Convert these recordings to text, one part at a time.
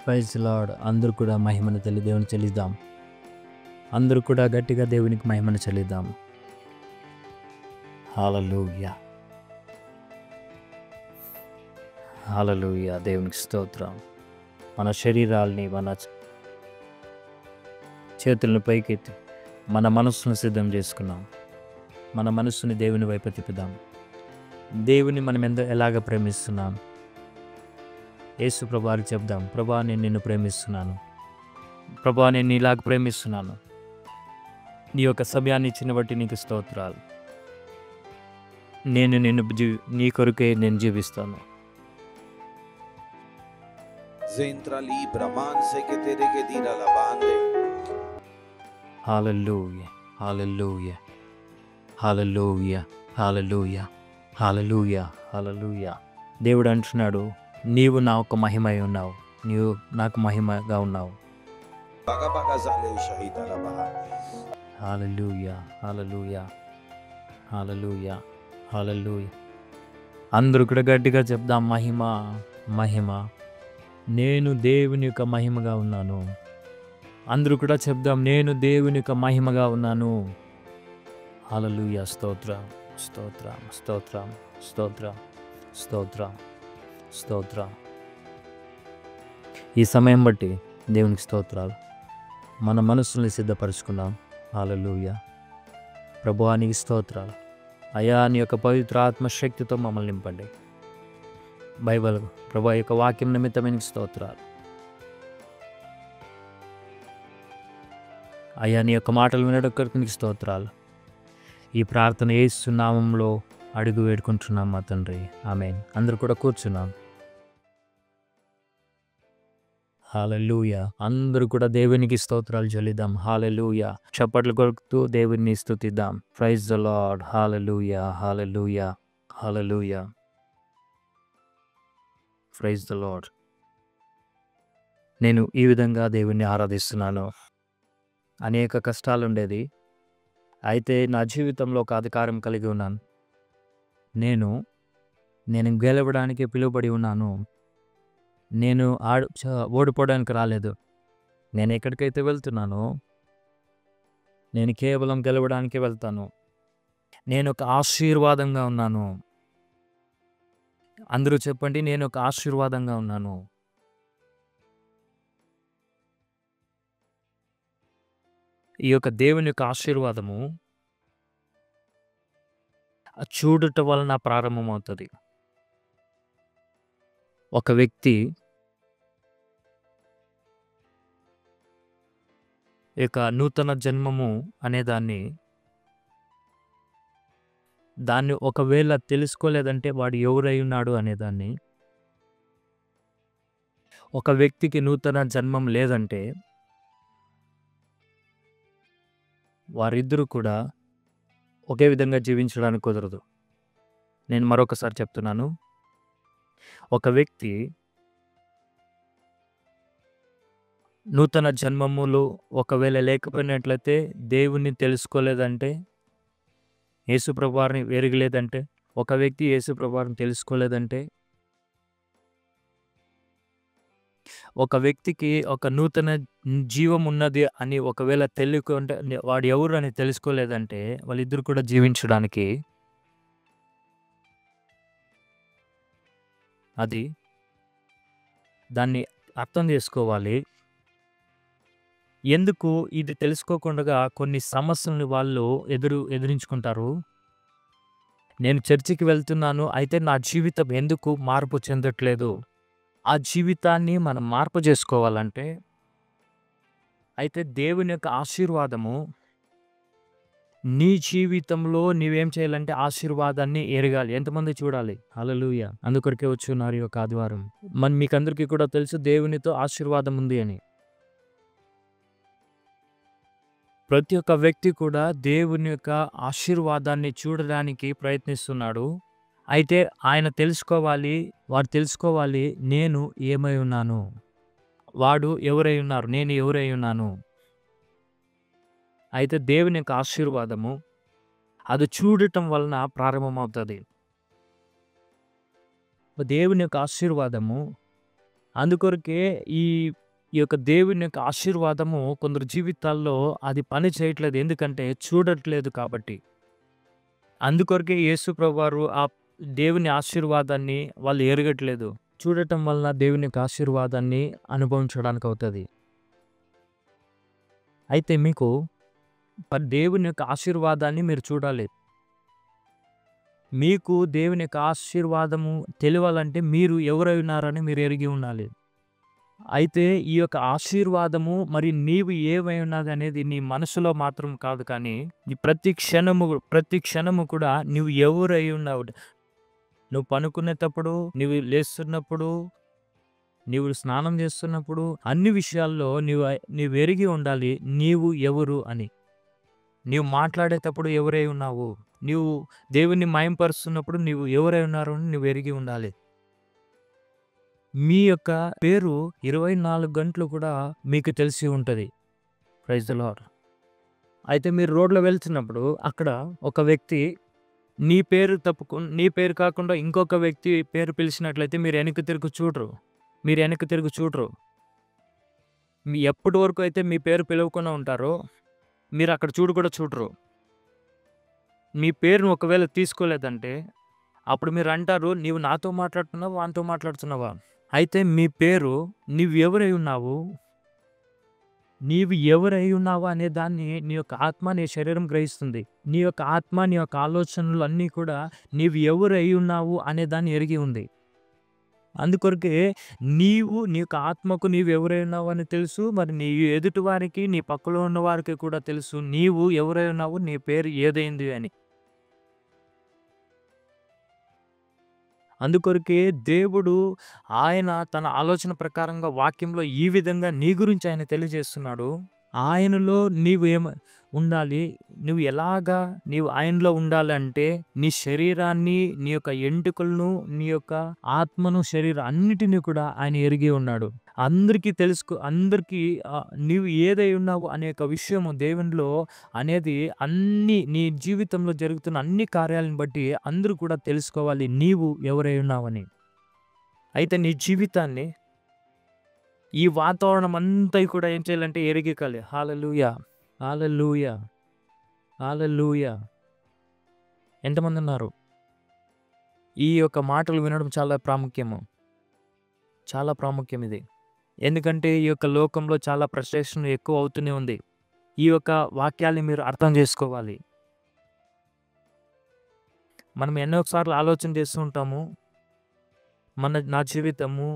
Praise lord. అందరూ కూడా మహిమను దేవునికి చెల్లిద్దాం. అందరూ కూడా గట్టిగా దేవునికి మహిమను చెల్లిద్దాం. హల్లెలూయా, హల్లెలూయా. దేవునికి స్తోత్రం. మన శరీరాల్ని, మన చేతులను పైకెత్తి మన మనస్సును సిద్ధం చేసుకున్నాం. మన మనస్సుని దేవుని వైపు తిప్పుదాం. దేవుని మనం ఎలాగ ప్రేమిస్తున్నాం? యేసు ప్రభువారు చెప్దాం, ప్రభా నేను నిన్ను ప్రేమిస్తున్నాను, ప్రభా నేను ఇలాగ ప్రేమిస్తున్నాను, నీ యొక్క సమయాన్ని ఇచ్చిన బట్టి నీకు స్తోత్రాలు, నేను నీ కొరకే నేను జీవిస్తాను. హల్లెలూయా, హల్లెలూయా, హల్లెలూయా, హల్లెలూయా, హల్లెలూయా, హల్లెలూయా. దేవుడు అంటున్నాడు, నీవు నా ఒక మహిమై ఉన్నావు, నీవు నాకు మహిమగా ఉన్నావు. హల్లెలూయా, హల్లెలూయా, హల్లెలూయా, హల్లెలూయా. అందరూ కూడా గట్టిగా చెప్దాం, మహిమ, మహిమ. నేను దేవుని యొక్క మహిమగా ఉన్నాను. అందరూ కూడా చెప్దాం, నేను దేవుని యొక్క మహిమగా ఉన్నాను. హల్లెలూయా. స్తోత్రం, స్తోత్రం, స్తోత్రం, స్తోత్రం, స్తోత్రం, స్తోత్రం. ఈ సమయం బట్టి దేవునికి స్తోత్రాలు. మన మనస్సుని సిద్ధపరచుకుందాం. హల్లెలూయా. ప్రభువా నీకు స్తోత్రాలు. అయా నీ యొక్క పవిత్ర ఆత్మశక్తితో మమ్మల్ని నింపండి. బైబిల్ ప్రభు యొక్క వాక్యం నిమిత్తమైన స్తోత్రాలు. అయ్యా నీ యొక్క మాటలు వినడానికి నీకు స్తోత్రాలు. ఈ ప్రార్థన యేసు నామములో అడుగు వేడుకుంటున్నాం మా తండ్రి, ఆమేన్. అందరూ కూడా కూర్చున్నాం. హల్లెలూయా. అందరూ కూడా దేవునికి స్తోత్రాలు చెల్లిద్దాం. హల్లెలూయా. చప్పట్లు కొడుతూ దేవుని స్తుతిద్దాం. Praise the lord. Hallelujah, hallelujah, hallelujah. Praise the lord. నేను ఈ విధంగా దేవుణ్ణి ఆరాధిస్తున్నాను. అనేక కష్టాలు ఉండేది, అయితే నా జీవితంలో ఒక అధికారం కలిగి ఉన్నాను. నేను గెలవడానికి పిలువబడి ఉన్నాను. నేను ఓడిపోవడానికి రాలేదు. నేను ఎక్కడికైతే వెళ్తున్నానో నేను కేవలం గెలవడానికి వెళ్తాను. నేను ఒక ఆశీర్వాదంగా ఉన్నాను. అందరూ చెప్పండి, నేను ఒక ఆశీర్వాదంగా ఉన్నాను. ఈ యొక్క దేవుని యొక్క ఆశీర్వాదము చూడుట వలన ప్రారంభమవుతుంది. ఒక వ్యక్తి యొక్క నూతన జన్మము అనే దాన్ని ఒకవేళ తెలుసుకోలేదంటే వాడు ఎవరై ఉన్నాడు అనేదాన్ని, ఒక వ్యక్తికి నూతన జన్మం లేదంటే వారిద్దరూ కూడా ఒకే విధంగా జీవించడానికి కుదరదు. నేను మరొకసారి చెప్తున్నాను, ఒక వ్యక్తి నూతన జన్మములు ఒకవేళ లేకపోయినట్లయితే, దేవుణ్ణి తెలుసుకోలేదంటే, యేసుప్రభువారిని ఎరగలేదంటే, ఒక వ్యక్తి యేసుప్రభువారిని తెలుసుకోలేదంటే, ఒక వ్యక్తికి ఒక నూతన జీవం ఉన్నది అని ఒకవేళ తెలియకుంటే, వాడు ఎవరు అని తెలుసుకోలేదంటే, వాళ్ళిద్దరు కూడా జీవించడానికి దాన్ని అర్థం చేసుకోవాలి. ఎందుకు ఇది తెలుసుకోకుండా కొన్ని సమస్యలను వాళ్ళు ఎదిరించుకుంటారు. నేను చర్చికి వెళ్తున్నాను, అయితే నా జీవితం ఎందుకు మార్పు చెందట్లేదు? ఆ జీవితాన్ని మనం మార్పు చేసుకోవాలంటే, అయితే దేవుని యొక్క ఆశీర్వాదము నీ జీవితంలో నీవేం చేయాలంటే ఆశీర్వాదాన్ని ఎరగాలి. ఎంతమంది చూడాలి? హల్లెలూయా. అందుకొరకే వచ్చి ఉన్నారు ఈ యొక్క ఆదివారం. మీకందరికీ కూడా తెలుసు దేవునితో ఆశీర్వాదం ఉంది అని. ప్రతి ఒక్క వ్యక్తి కూడా దేవుని యొక్క ఆశీర్వాదాన్ని చూడడానికి ప్రయత్నిస్తున్నాడు. అయితే ఆయన వాడు తెలుసుకోవాలి, నేను ఏమై ఉన్నాను, వాడు ఎవరై ఉన్నారు, నేను ఎవరై ఉన్నాను. అయితే దేవుని యొక్క ఆశీర్వాదము అది చూడటం వలన ప్రారంభమవుతుంది. దేవుని యొక్క ఆశీర్వాదము అందుకొరకే ఈ ఈ యొక్క దేవుని యొక్క ఆశీర్వాదము కొందరు జీవితాల్లో అది పని చేయట్లేదు. ఎందుకంటే చూడట్లేదు కాబట్టి. అందుకొరకే యేసు ప్రభువారు ఆ దేవుని ఆశీర్వాదాన్ని వాళ్ళు ఎరగట్లేదు. చూడటం వలన దేవుని యొక్క ఆశీర్వాదాన్ని అనుభవించడానికవుతది. అయితే మీకు దేవుని యొక్క ఆశీర్వాదాన్ని మీరు చూడాలి. మీకు దేవుని యొక్క ఆశీర్వాదము తెలియాలంటే మీరు ఎవరై ఉన్నారని మీరు ఎరిగి ఉండాలి. అయితే ఈ యొక్క ఆశీర్వాదము మరి నీవు ఏమై ఉన్నదనేది నీ మనసులో మాత్రం కాదు కానీ, నీ ప్రతి క్షణము కూడా నువ్వు ఎవరై ఉన్నావు. నువ్వు పనుకునేటప్పుడు, నువ్వు లేస్తున్నప్పుడు, నీవు స్నానం చేస్తున్నప్పుడు అన్ని విషయాల్లో నీవు ఎరిగి ఉండాలి నీవు ఎవరు అని. నీవు మాట్లాడేటప్పుడు ఎవరై ఉన్నావు? నీవు దేవుణ్ణి మహిమపరుస్తున్నప్పుడు నీవు ఎవరై ఉన్నారో అని నువ్వు ఎరిగి ఉండాలి. మీ యొక్క పేరు 24 గంటలు కూడా మీకు తెలిసి ఉంటది. Praise the Lord. అయితే మీరు రోడ్‌లో వెళ్తున్నప్పుడు అక్కడ ఒక వ్యక్తి నీ పేరు కాకుండా ఇంకొక వ్యక్తి పేరు పిలిచినట్లయితే మీరు వెనక్కి తిరిగి చూడరు. మీ ఎప్పటి వరకు అయితే మీ పేరు పిలవకుండా ఉంటారో మీరు అక్కడ కూడా చూడరు. మీ పేరును ఒకవేళ తీసుకోలేదంటే అప్పుడు మీరు అంటారు, నీవు నాతో మాట్లాడుతున్నావా? వానితో మాట్లాడుతున్నావా? అయితే మీ పేరు నీవు ఎవరై ఉన్నావు అనే దాన్ని నీ యొక్క ఆత్మ, నీ శరీరం గ్రహిస్తుంది. నీ యొక్క ఆత్మ, నీ యొక్క ఆలోచనలు అన్నీ కూడా నీవు ఎవరై ఉన్నావు అనే దాన్ని ఎరిగి ఉంది. అందుకొరకే నీ యొక్క ఆత్మకు నీవు ఎవరై ఉన్నావు అని తెలుసు. మరి నీ ఎదుటి వారికి, నీ పక్కలో ఉన్న వారికి కూడా తెలుసు నీవు ఎవరై ఉన్నావు, నీ పేరు ఏదైంది అని. అందుకొరకే దేవుడు ఆయన తన ఆలోచన ప్రకారంగా వాక్యంలో ఈ విధంగా నీ గురించి ఆయన తెలియజేస్తున్నాడు. ఆయనలో ఉండాలి. నీవు ఆయనలో ఉండాలంటే నీ శరీరాన్ని, నీ యొక్క ఎంటుకలను, నీ యొక్క ఆత్మను, శరీరం అన్నిటిని కూడా ఆయన ఎరిగి ఉన్నాడు. అందరికీ నీవు ఏదై ఉన్నావు అనే యొక్క విషయము దేవునిలో అనేది నీ జీవితంలో జరుగుతున్న అన్ని కార్యాలను బట్టి అందరూ కూడా తెలుసుకోవాలి నీవు ఎవరై ఉన్నావని. అయితే నీ జీవితాన్ని ఈ వాతావరణం అంతా కూడా ఏం చేయాలంటే ఎరిగికాలి. హల్లెలూయా! హల్లెలూయా! హల్లెలూయా! ఎంతమంది ఉన్నారు? ఈ యొక్క మాటలు వినడం చాలా ప్రాముఖ్యం ఇది. ఎందుకంటే ఈ యొక్క లోకంలో చాలా ఫ్రస్ట్రేషన్ ఎక్కువ అవుతూనే ఉంది. ఈ యొక్క వాక్యాల్ని మీరు అర్థం చేసుకోవాలి. మనం ఎన్నో సార్లు ఆలోచన చేస్తూ ఉంటాము. నా జీవితము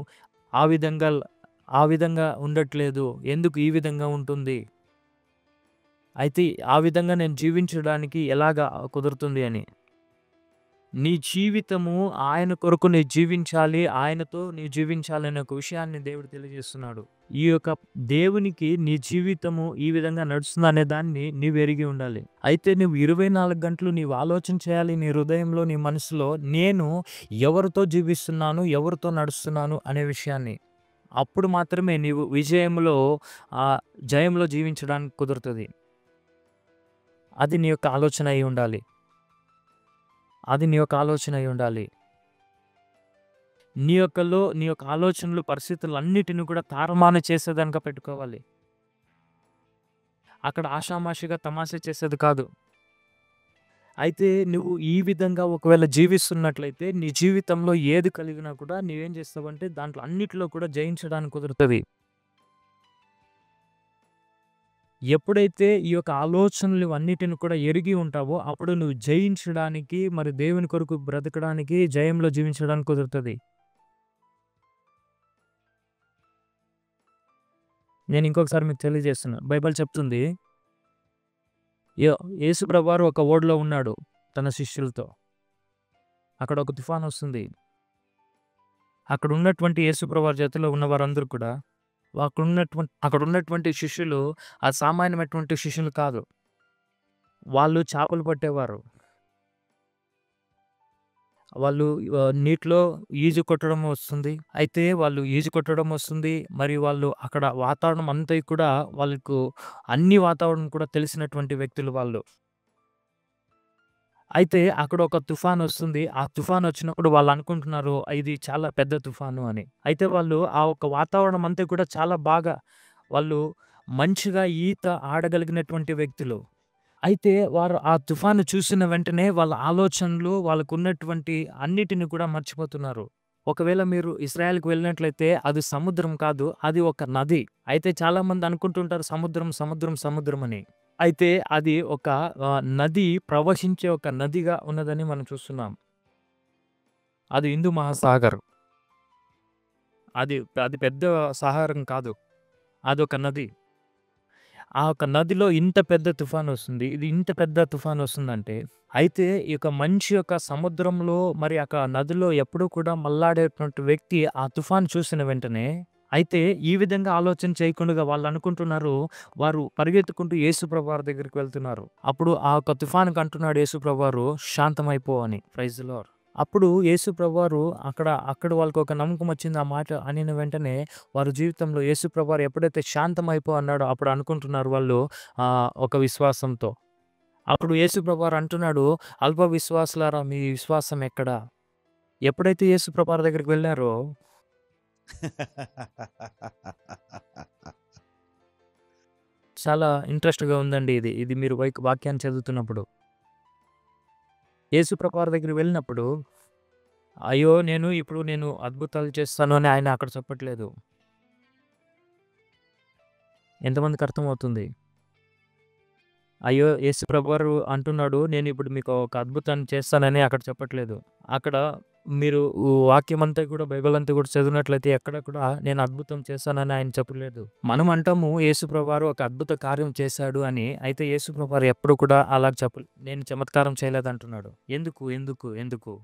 ఆ విధంగా ఉండట్లేదు. ఎందుకు ఈ విధంగా ఉంటుంది? అయితే ఆ విధంగా నేను జీవించడానికి ఎలాగా కుదురుతుంది అని. నీ జీవితము ఆయన కొరకు నీవు జీవించాలి. ఆయనతో నీవు జీవించాలి అనే ఒక విషయాన్ని దేవుడు తెలియజేస్తున్నాడు. ఈ యొక్క దేవునికి నీ జీవితము ఈ విధంగా నడుస్తుందనే దాన్ని నీవు ఎరిగి ఉండాలి. అయితే నువ్వు 24 గంటలు నీవు ఆలోచన చేయాలి నీ హృదయంలో, నీ మనసులో నేను ఎవరితో జీవిస్తున్నాను, ఎవరితో నడుస్తున్నాను అనే విషయాన్ని. అప్పుడు మాత్రమే నీవు జయంలో జీవించడానికి కుదురుతది. అది నీ యొక్క ఆలోచన అయి ఉండాలి. నీ యొక్క ఆలోచనలు, పరిస్థితులన్నిటిని కూడా తారుమారు చేసేదానిగా పెట్టుకోవాలి. అక్కడ ఆషామాషిగా తమాషా చేసేది కాదు. అయితే నువ్వు ఈ విధంగా ఒకవేళ జీవిస్తున్నట్లయితే నీ జీవితంలో ఏది కలిగినా కూడా నీవేం చేస్తావంటే దాంట్లో అన్నిటిలో కూడా జయించడానికి కుదురుతది. ఎప్పుడైతే ఈ యొక్క ఆలోచనలు అన్నిటిని కూడా ఎరిగి ఉంటావో అప్పుడు నువ్వు జయించడానికి, మరి దేవుని కొరకు బ్రతకడానికి, జయంలో జీవించడానికి కుదురుతది. నేను ఇంకొకసారి మీకు తెలియజేస్తున్నా. బైబిల్ చెప్తుంది, యేసు ప్రభువారు ఒక ఓడలో ఉన్నాడు తన శిష్యులతో. అక్కడ ఒక తుఫాను వస్తుంది. అక్కడ ఉన్నటువంటి యేసు ప్రభువారి జతలో ఉన్న వారందరూ కూడా అక్కడ ఉన్నటువంటి శిష్యులు సామాన్యమైనటువంటి శిష్యులు కాదు. వాళ్ళు చేపలు పట్టేవారు. వాళ్ళు నీటిలో ఈజు కొట్టడం వస్తుంది. అయితే వాళ్ళు ఈజు కొట్టడం వస్తుంది. మరియు వాళ్ళు అక్కడ వాతావరణం అంతా కూడా వాళ్ళకు అన్ని వాతావరణం కూడా తెలిసినటువంటి వ్యక్తులు వాళ్ళు. అయితే అక్కడ ఒక తుఫానొస్తుంది. ఆ తుఫానొచ్చినప్పుడు వాళ్ళనుకుంటున్నారు ఇది చాలా పెద్ద తుఫాను అని. అయితే వాళ్ళు ఆ ఒక వాతావరణం అంతా కూడా చాలా బాగా వాళ్ళు మంచిగా ఈత ఆడగలిగినటువంటి వ్యక్తులు. అయితే వారు ఆ తుఫాను చూసిన వెంటనే వాళ్ళ ఆలోచనలు, వాళ్ళకున్నటువంటి అన్నిటిని కూడా మర్చిపోతున్నారు. ఒకవేళ మీరు ఇజ్రాయెల్‌కి వెళ్ళినట్లయితే అది సముద్రం కాదు. అది ఒక నది. అయితే చాలామంది అనుకుంటుంటారు సముద్రం, సముద్రం, సముద్రం అని. అయితే అది ఒక నది ప్రవహించే ఒక నదిగా ఉన్నదని మనం చూస్తున్నాం. అది హిందూ మహాసాగర్. అది అది పెద్ద సాగరం కాదు. అదొక నది. ఆ ఒక నదిలో ఇంత పెద్ద తుఫానొస్తుంది. ఇది ఇంత పెద్ద తుఫానొస్తుందంటే, అయితే ఈ యొక్క మనిషి యొక్క సముద్రంలో మరి నదిలో ఎప్పుడూ కూడా మల్లాడేటువంటి వ్యక్తి ఆ తుఫాను చూసిన వెంటనే అయితే ఈ విధంగా ఆలోచన చేయకుండగా వాళ్ళనుకుంటున్నారు, వారు పరిగెత్తుకుంటూ యేసుప్రభు వారి దగ్గరికి వెళ్తున్నారు. అప్పుడు ఆ యొక్క తుఫానుకి అంటున్నాడు యేసుప్రభు వారు, "శాంతమైపో" అని. Praise the Lord. అప్పుడు యేసు ప్రభువారు అక్కడ వాళ్ళకొక నమ్మకమొచ్చింది. ఆ మాట అనిన వెంటనే వారి జీవితంలో యేసు ప్రభువారు ఎప్పుడైతే శాంతమైపో అన్నాడో అప్పుడు అనుకుంటున్నారు వాళ్ళు ఒక విశ్వాసంతో. అప్పుడు యేసు ప్రభువారు అంటున్నాడు, "అల్ప విశ్వాసులారా మీ విశ్వాసం ఎక్కడ?" ఎప్పుడైతే యేసు ప్రభువారి దగ్గరికి వెళ్లారో చాలా ఇంట్రెస్ట్‌గా ఉందండి ఇది. ఇది మీరు వాక్యాన్ని చదువుతున్నప్పుడు. యేసు ప్రభువారి దగ్గరికి వెళ్ళినప్పుడు, అయ్యో! ఇప్పుడు నేను అద్భుతాలు చేస్తాను అని ఆయన అక్కడ చెప్పట్లేదు. ఎంతమందికి అర్థమవుతుంది? అయ్యో! యేసు ప్రభువారు అంటున్నాడు, నేనిప్పుడు మీకు ఒక అద్భుతాన్ని చేస్తానని అక్కడ చెప్పట్లేదు. అక్కడ మీరు వాక్యమంతా కూడా బైబిల్ అంతా కూడా చదివినట్లయితే ఎక్కడ కూడా నేను అద్భుతం చేశానని ఆయన చెప్పలేదు. మనం అంటాము యేసు ప్రభువారు ఒక అద్భుత కార్యం చేశాడు అని. అయితే యేసు ప్రభువారు ఎప్పుడు కూడా అలా నేను చమత్కారం చేయలేదంటున్నాడు. ఎందుకు? ఎందుకు? ఎందుకు?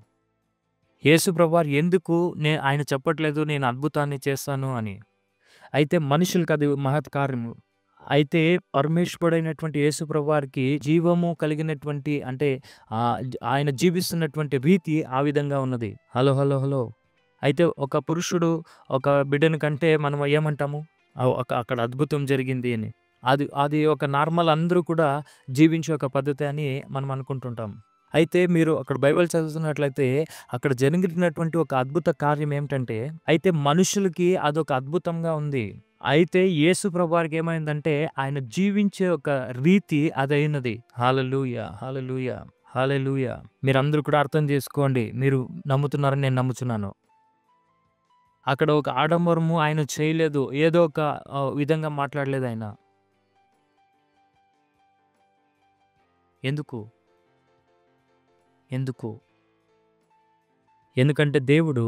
యేసు ప్రభువారు ఎందుకు ఆయన చెప్పట్లేదు నేను అద్భుతాన్ని చేస్తాను అని. అయితే మనుషులకది మహత్కార్యము. అయితే పరమేశ్వరుడైనటువంటి యేసు ప్రభువారికి జీవము కలిగినటువంటి అంటే ఆయన జీవిస్తున్నటువంటి రీతి ఆ విధంగా ఉన్నది. హలో! హలో! హలో! అయితే ఒక పురుషుడు ఒక బిడ్డని కంటే మనం ఏమంటాము? అక్కడ అద్భుతం జరిగింది అని. అది అది ఒక నార్మల్ అందరూ కూడా జీవించే ఒక పద్ధతి అని మనం అనుకుంటుంటాం. అయితే మీరు అక్కడ బైబిల్ చదువుతున్నట్లయితే అక్కడ జరిగినటువంటి ఒక అద్భుత కార్యం ఏమిటంటే, అయితే మనుషులకి అదొక అద్భుతంగా ఉంది. అయితే యేసు ప్రభువారికి ఏమైందంటే ఆయన జీవించే ఒక రీతి అదైనది. హల్లెలూయా! హల్లెలూయా! హల్లెలూయా! మీరందరూ కూడా అర్థం చేసుకోండి. మీరు నమ్ముతున్నారని నేను నమ్ముచున్నాను. అక్కడ ఒక ఆడంబరము ఆయన చేయలేదు. ఏదో ఒక విధంగా మాట్లాడలేదాయన. ఎందుకు? ఎందుకు? ఎందుకంటే దేవుడు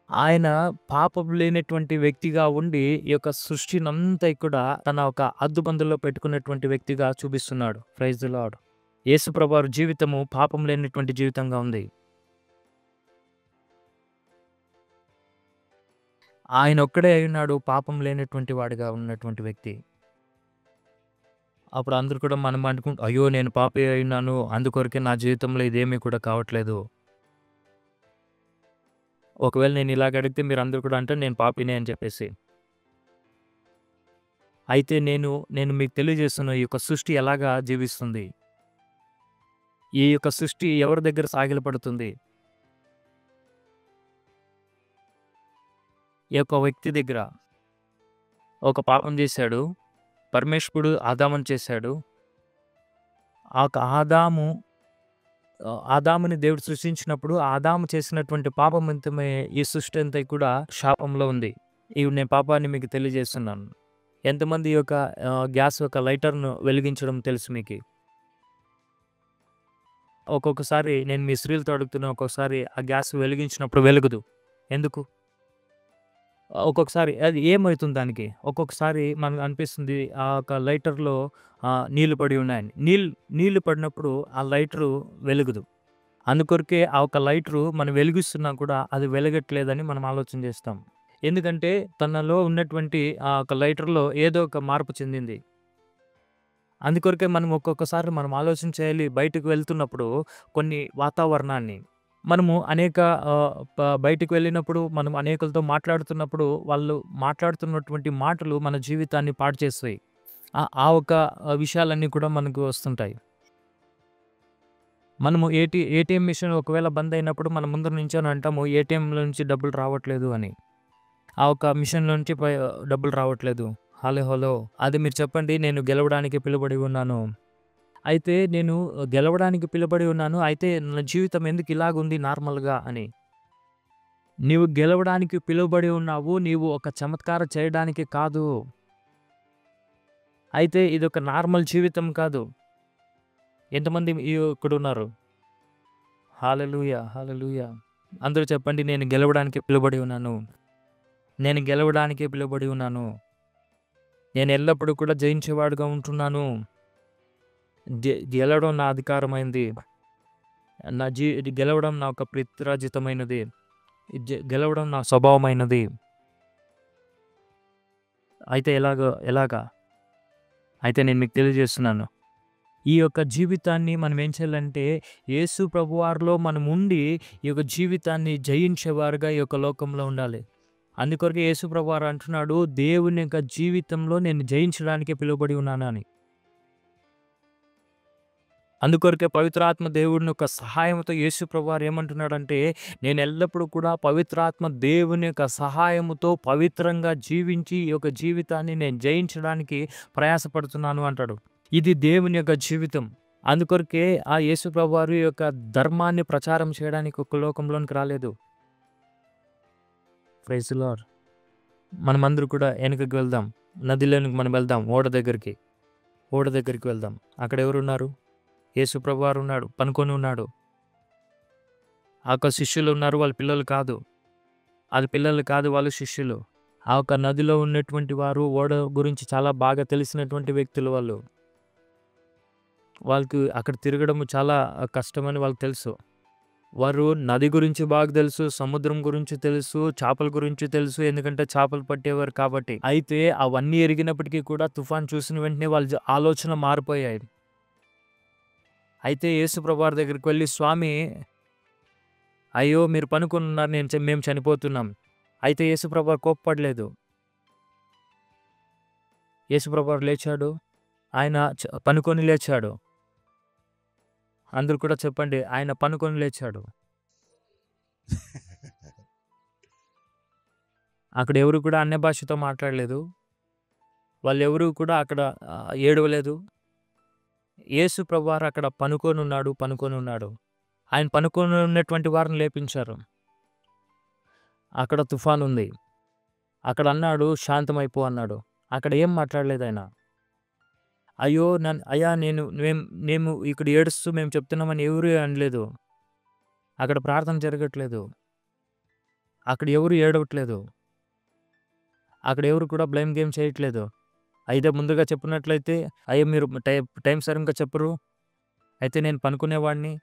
ఆయన పాపం లేనటువంటి వ్యక్తిగా ఉండి, ఈ యొక్క సృష్టినంతా కూడా తన ఒక హద్దుబందులో పెట్టుకున్నటువంటి వ్యక్తిగా చూపిస్తున్నాడు. Praise the lord. యేసు ప్రభువారి జీవితము పాపం లేనటువంటి జీవితంగా ఉంది. ఆయన ఒక్కడే అయ్యున్నాడు పాపం లేనటువంటి వాడిగా ఉన్నటువంటి వ్యక్తి. అప్పుడు అందరూ కూడా మనం అయ్యో! నేను పాపి అయ్యున్నాను. అందుకొరకే నా జీవితంలో ఇదేమీ కూడా కావట్లేదు. ఒకవేళ నేను ఇలాగ అడిగితే మీరందరూ కూడా అంటారు నేను పాపినే అని చెప్పేసి. అయితే నేను మీకు తెలియజేస్తున్న ఈ యొక్క సృష్టి ఎలాగా జీవిస్తుంది? ఈ యొక్క సృష్టి ఎవరి దగ్గర సాగిలపడుతుంది? ఈ యొక్క వ్యక్తి దగ్గర. ఒక పాపం చేశాడు. పరమేశ్వరుడు ఆదాముని చేశాడు. ఆ యొక్క ఆదాముని దేవుడు సృష్టించినప్పుడు ఆదాము చేసినటువంటి పాపం నిమిత్తమే ఈ సృష్టి అంతా కూడా శాపంలో ఉంది. నేను పాపాన్ని మీకు తెలియజేస్తున్నాను. ఎంతమంది ఈ యొక్క గ్యాస్ యొక్క లైటర్‌ను వెలిగించడం తెలుసు మీకి? ఒక్కొక్కసారి నేను మీ స్త్రీలతో అడుగుతున్నా ఒక్కొక్కసారి ఆ గ్యాస్ వెలిగించినప్పుడు వెలగదు. ఎందుకు? ఒక్కొక్కసారి అది ఏమైతుంది దానికి? ఒక్కొక్కసారి మనకు అనిపిస్తుంది ఆ యొక్క లైటర్‌లో నీళ్లు పడి ఉన్నాయని. నీళ్లు పడినప్పుడు ఆ లైటరు వెలగదు. అందుకొరకే ఆ ఒక లైటరు మనం వెలిగిస్తున్నా కూడా అది వెలగట్లేదని మనం ఆలోచన చేస్తాం. ఎందుకంటే తనలో ఉన్నటువంటి ఆ ఒక లైటర్‌లో ఏదో ఒక మార్పు చెందింది. అందుకొరకే మనం ఒక్కొక్కసారి మనం ఆలోచన చేయాలి బయటకు వెళ్తున్నప్పుడు కొన్ని వాతావరణాన్ని. మనము అనేక బయటికి వెళ్ళినప్పుడు మనం అనేకులతో మాట్లాడుతున్నప్పుడు వాళ్ళు మాట్లాడుతున్నటువంటి మాటలు మన జీవితాన్ని పాడు చేస్తాయి. ఆ ఒక విషయాలన్నీ కూడా మనకు వస్తుంటాయి. మనము ఏటీఎం మిషన్ ఒకవేళ బంద్ అయినప్పుడు మనం ముందర నించొని అంటాము ఏటీఎంలో నుంచి డబ్బులు రావట్లేదు అని. ఆ ఒక్క మిషన్‌లో నుంచి డబ్బులు రావట్లేదు. హలో! హలో! అది మీరు చెప్పండి, నేను గెలవడానికి పిలువబడి ఉన్నాను. అయితే నేను గెలవడానికి పిలువబడి ఉన్నాను. అయితే నా జీవితం ఎందుకు ఇలాగుంది నార్మల్‌గా అని. నీవు గెలవడానికి పిలువబడి ఉన్నావు. నీవు ఒక చమత్కారం చేయడానికి కాదు. అయితే ఇదొక నార్మల్ జీవితం కాదు. ఎంతమంది ఇక్కడున్నారు? హల్లెలూయా! హల్లెలూయా! అందరూ చెప్పండి, నేను గెలవడానికి పిలువబడి ఉన్నాను. నేను గెలవడానికి పిలువబడి ఉన్నాను. నేను ఎల్లప్పుడూ కూడా జయించేవాడుగా ఉంటున్నాను. గెలవడం నా అధికారమైంది. ఇది గెలవడం నా యొక్క పిత్రార్జితమైనది. గెలవడం నా స్వభావమైనది. అయితే ఎలాగా? అయితే నేను మీకు తెలియజేస్తున్నాను. ఈ యొక్క జీవితాన్ని మనం ఏం చేయాలంటే, యేసు ప్రభువారిలో మనముండి, ఈ యొక్క జీవితాన్ని జయించేవారుగా ఈ యొక్క లోకంలో ఉండాలి. అందుకొరకే యేసు ప్రభువారు అంటున్నాడు, దేవుని యొక్క జీవితంలో నేను జయించడానికే పిలువబడి ఉన్నానని. అందుకొరకే పవిత్రాత్మ దేవుని యొక్క సహాయంతో యేసు ప్రభువారు ఏమంటున్నాడంటే, నేను ఎల్లప్పుడూ కూడా పవిత్రాత్మ దేవుని యొక్క సహాయముతో పవిత్రంగా జీవించి, ఈ యొక్క జీవితాన్ని నేను జయించడానికి ప్రయాసపడుతున్నాను అంటాడు. ఇది దేవుని యొక్క జీవితం. అందుకొరకే ఆ యేసు ప్రభువారు ఈ యొక్క ధర్మాన్ని ప్రచారం చేయడానికి ఒక లోకంలోనికి రాలేదు. Praise the lord. మనమందరూ కూడా వెనకకి వెళ్దాం. నదిలోనికి మనం వెళ్దాం. ఓడ దగ్గరికి వెళ్దాం. అక్కడ ఎవరున్నారు? యేసు ప్రభువారు ఉన్నాడు. పనుకొని ఉన్నాడు. ఆ యొక్క శిష్యులు ఉన్నారు. వాళ్ళ పిల్లలు కాదు. అది పిల్లలు కాదు, వాళ్ళు శిష్యులు. ఆ యొక్క నదిలో ఉన్నటువంటి వారు ఓడ గురించి చాలా బాగా తెలిసినటువంటి వ్యక్తులు వాళ్ళు. వాళ్ళకి అక్కడ తిరగడం చాలా కష్టమని వాళ్ళకి తెలుసు. వారు నది గురించి బాగా తెలుసు, సముద్రం గురించి తెలుసు, చేపల గురించి తెలుసు. ఎందుకంటే చేపలు పట్టేవారు కాబట్టి. అయితే అవన్నీ ఎరిగినప్పటికీ కూడా తుఫాను చూసిన వెంటనే వాళ్ళ ఆలోచన మారిపోయాయి. అయితే యేసు ప్రభువారి దగ్గరికి వెళ్ళి, స్వామి, అయ్యో మీరు పనుకొని ఉన్నారు, మేము చనిపోతున్నాం. అయితే యేసు ప్రభువారు కోప్పడలేదు. యేసు ప్రభువారు లేచాడు. ఆయన పనుకొని లేచాడు. అందరూ కూడా చెప్పండి, ఆయన పనుకొని లేచాడు. అక్కడ ఎవరు కూడా అన్య భాషతో మాట్లాడలేదు. వాళ్ళెవరూ కూడా అక్కడ ఏడవలేదు. యేసు ప్రభువారు అక్కడ పనుకొని ఉన్నాడు. ఆయన పనుకొని ఉన్నటువంటి వారిని లేపించారు. అక్కడ తుఫాను ఉంది. అక్కడ అన్నాడు, శాంతమైపో అన్నాడు. అక్కడ ఏం మాట్లాడలేదు ఆయన. అయ్యో అయ్యా మేము ఇక్కడ ఏడుస్తూ మేము చెప్తున్నామని ఎవరు అనలేదు. అక్కడ ప్రార్థన జరగట్లేదు. అక్కడ ఎవరు ఏడవట్లేదు. అక్కడ ఎవరు కూడా బ్లేమ్ గేమ్ చేయట్లేదు. అయితే ముందుగా చెప్పినట్లయితే, అయ్యో మీరు టైం సరిగ్గా చెప్పరు, అయితే నేను పనుకునేవాడిని,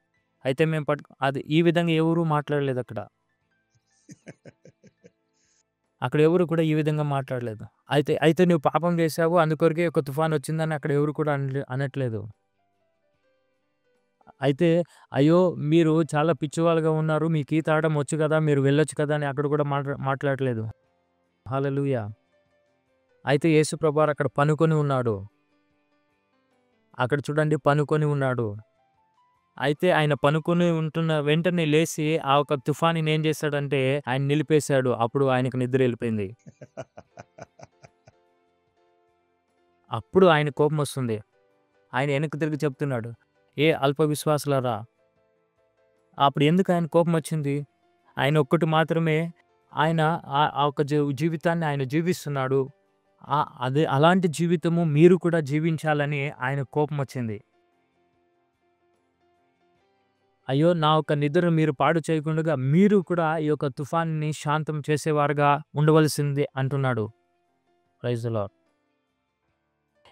అయితే మేము అది ఈ విధంగా ఎవరు మాట్లాడలేదు అక్కడ. అక్కడ ఎవరు కూడా ఈ విధంగా మాట్లాడలేదు. అయితే నువ్వు పాపం చేశావు, అందుకొరకే ఒక తుఫాను వచ్చిందని అక్కడ ఎవరు కూడా అనట్లేదు. అయితే అయ్యో మీరు చాలా పిచ్చివాళ్ళుగా ఉన్నారు, మీకు ఈత ఆడడం వచ్చు కదా, మీరు వెళ్ళొచ్చు కదా అని అక్కడ కూడా మాట్లాడట్లేదు. హల్లెలూయా! అయితే యేసు ప్రభువారు అక్కడ పనుకొని ఉన్నాడు. అక్కడ చూడండి, పనుకొని ఉన్నాడు. అయితే ఆయన పనుకొని ఉంటున్న వెంటనే లేసి ఆ ఒక తుఫానుని ఏం చేశాడంటే ఆయన నిలిపేశాడు. అప్పుడు ఆయనకు నిద్ర వెళ్ళిపోయింది. అప్పుడు ఆయన కోపం వస్తుంది. ఆయన వెనక్కి తిరిగి చెప్తున్నాడు, ఏ అల్ప విశ్వాసులారా. అప్పుడు ఎందుకు ఆయన కోపం వచ్చింది? ఆయన ఒక్కటి మాత్రమే, ఆయన ఆ ఒక జీవితాన్ని ఆయన జీవిస్తున్నాడు. అదే అలాంటి జీవితము మీరు కూడా జీవించాలని ఆయన కోపం వచ్చింది. అయ్యో నా యొక్క నిద్రను మీరు పాడు చేయకుండా మీరు కూడా ఈ యొక్క తుఫాన్ని శాంతం చేసేవారుగా ఉండవలసింది అంటున్నాడు. Praise the Lord.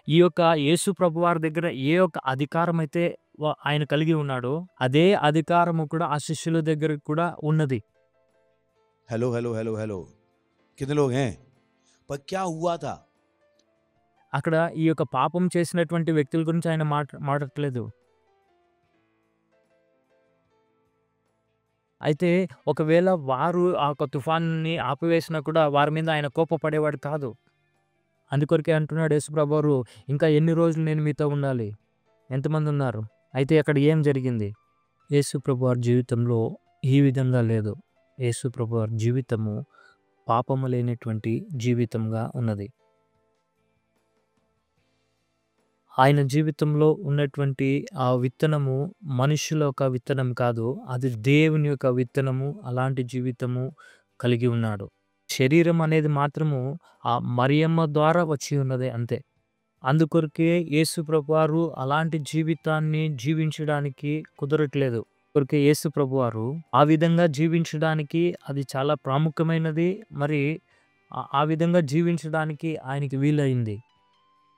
ఈ యొక్క యేసు ప్రభువారి దగ్గర ఏ యొక్క అధికారం అయితే ఆయన కలిగి ఉన్నాడో అదే అధికారము కూడా ఆ శిష్యుల దగ్గర కూడా ఉన్నది. हेलो हेलो हेलो हेलो कितने लोग हैं? पर क्या हुआ था? అక్కడ ఈ యొక్క పాపం చేసినటువంటి వ్యక్తుల గురించి ఆయన మాట్లాడట్లేదు. అయితే ఒకవేళ వారు ఆ యొక్క తుఫానుని ఆపివేసినా కూడా వారి మీద ఆయన కోపపడేవాడు కాదు. అందుకొరకే అంటున్నాడు యేసు ప్రభువారు, ఇంకా ఎన్ని రోజులు నేను మీతో ఉండాలి? ఎంతమంది ఉన్నారు? అయితే అక్కడ ఏం జరిగింది? యేసు ప్రభువారి జీవితంలో ఈ విధంగా లేదు. యేసు ప్రభువారి జీవితము పాపము లేనటువంటి జీవితంగా ఉన్నది. ఆయన జీవితంలో ఉన్నటువంటి ఆ విత్తనము మనుషుల యొక్క విత్తనం కాదు. అది దేవుని యొక్క విత్తనము. అలాంటి జీవితము కలిగి ఉన్నాడు. శరీరం అనేది మాత్రము ఆ మరియమ్మ ద్వారా వచ్చి ఉన్నది అంతే. అందుకొరకే యేసు ప్రభువారు అలాంటి జీవితాన్ని జీవించడానికి కుదరట్లేదు. కొరకే యేసు ప్రభువారు ఆ విధంగా జీవించడానికి అది చాలా ప్రాముఖ్యమైనది. మరి ఆ విధంగా జీవించడానికి ఆయనకి వీలయింది.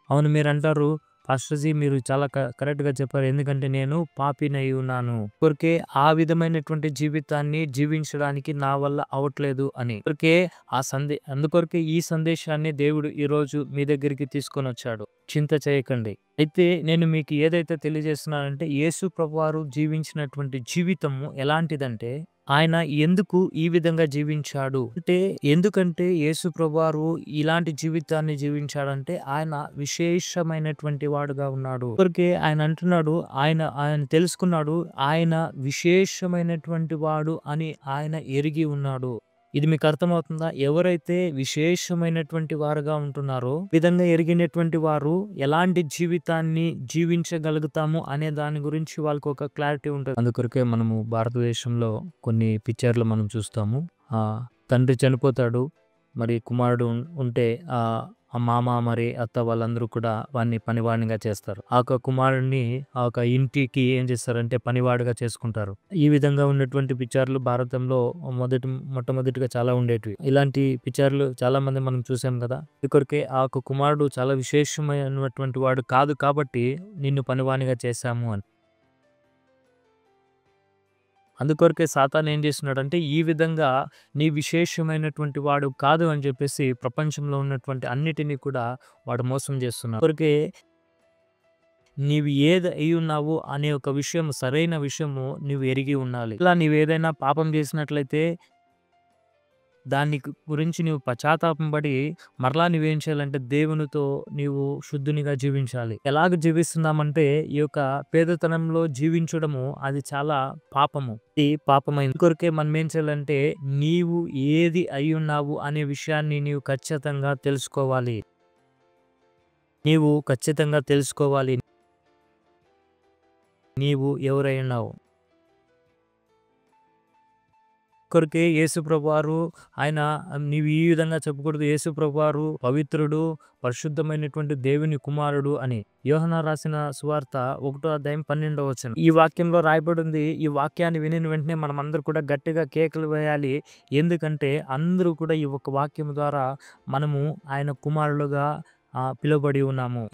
అవును, మీరంటారు, పాస్టర్‌జీ మీరు చాలా కరెక్ట్‌గా చెప్పారు. ఎందుకంటే నేను పాపినై ఉన్నాను. కొరకే ఆ విధమైనటువంటి జీవితాన్ని జీవించడానికి నా వల్ల అవ్వట్లేదు అని. కొరకే అందుకొరకే ఈ సందేశాన్ని దేవుడు ఈరోజు మీ దగ్గరికి తీసుకొనొచ్చాడు. చింత చేయకండి. అయితే నేను మీకు ఏదైతే తెలియజేస్తున్నానంటే యేసు ప్రభువారు జీవించినటువంటి జీవితము ఎలాంటిదంటే ఆయన ఎందుకు ఈ విధంగా జీవించాడు అంటే ఎందుకంటే యేసు ప్రభువారు ఇలాంటి జీవితాన్ని జీవించాడంటే ఆయన విశేషమైనటువంటి వాడుగా ఉన్నాడు. కొరకే ఆయన అంటున్నాడు, ఆయన తెలుసుకున్నాడు, ఆయన విశేషమైనటువంటి వాడు అని ఆయన ఎరిగి ఉన్నాడు. ఇది మీకు అర్థమవుతుందా? ఎవరైతే విశేషమైనటువంటి వారుగా ఉంటున్నారో విధంగా ఎరిగినటువంటి వారు ఎలాంటి జీవితాన్ని జీవించగలుగుతాము అనే దాని గురించి వాళ్ళకి ఒక క్లారిటీ ఉంటుంది. అందుకొరకే మనము భారతదేశంలో కొన్ని పిక్చర్లు మనం చూస్తాము. తండ్రి చనిపోతాడు, మరి కుమారుడు ఉంటే ఆ మామ మరి అత్త వాళ్ళందరూ కూడా వాడిని పనివాడినిగా చేస్తారు. ఆ యొక్క కుమారుడిని ఆ యొక్క ఇంటికి ఏం చేస్తారంటే పనివాడిగా చేసుకుంటారు. ఈ విధంగా ఉన్నటువంటి పిక్చర్లు భారతంలో మొట్టమొదటిగా చాలా ఉండేటివి. ఇలాంటి పిక్చర్లు చాలా మంది మనం చూసాం కదా. ఇక్కడికే ఆ యొక్క కుమారుడు చాలా విశేషమైనటువంటి వాడు కాదు కాబట్టి నిన్ను పనివానిగా చేశాము అని. అందుకొరకే సాతాను ఏం చేస్తున్నాడంటే ఈ విధంగా నీ విశేషమైనటువంటి వాడు కాదు అని చెప్పేసి ప్రపంచంలో ఉన్నటువంటి అన్నిటినీ కూడా వాడు మోసం చేస్తున్నాడు. కొరకే నీవు ఏది అయి ఉన్నావు అనే ఒక విషయం, సరైన విషయము నువ్వు ఎరిగి ఉండాలి. ఇలా నీవేదైనా పాపం చేసినట్లయితే దాని గురించి నీవు పశ్చాత్తాపం పడి మరలా నువ్వేం చేయాలంటే దేవునితో నీవు శుద్ధునిగా జీవించాలి. ఎలాగ జీవిస్తున్నామంటే ఈ యొక్క పేదతనంలో జీవించడము అది చాలా పాపము. ఇది పాపమైంది. కొరకే మనం ఏం చేయాలంటే నీవు ఏది అయి ఉన్నావు అనే విషయాన్ని నీవు ఖచ్చితంగా తెలుసుకోవాలి. నీవు ఖచ్చితంగా తెలుసుకోవాలి నీవు ఎవరై ఉన్నావు. కొరకే యేసు ప్రభువారు ఆయన నీవు ఈ విధంగా చెప్పకూడదు, యేసు ప్రభువారు పవిత్రుడు, పరిశుద్ధమైనటువంటి దేవుని కుమారుడు అని. యోహన్నా రాసిన సువార్త 1:12 ఈ వాక్యంలో రాయబడి ఉంది. ఈ వాక్యాన్ని వినిన వెంటనే మనం అందరూ కూడా గట్టిగా కేకలు వేయాలి. ఎందుకంటే అందరూ కూడా ఈ ఒక వాక్యం ద్వారా మనము ఆయన కుమారులుగా పిలువబడి ఉన్నాము.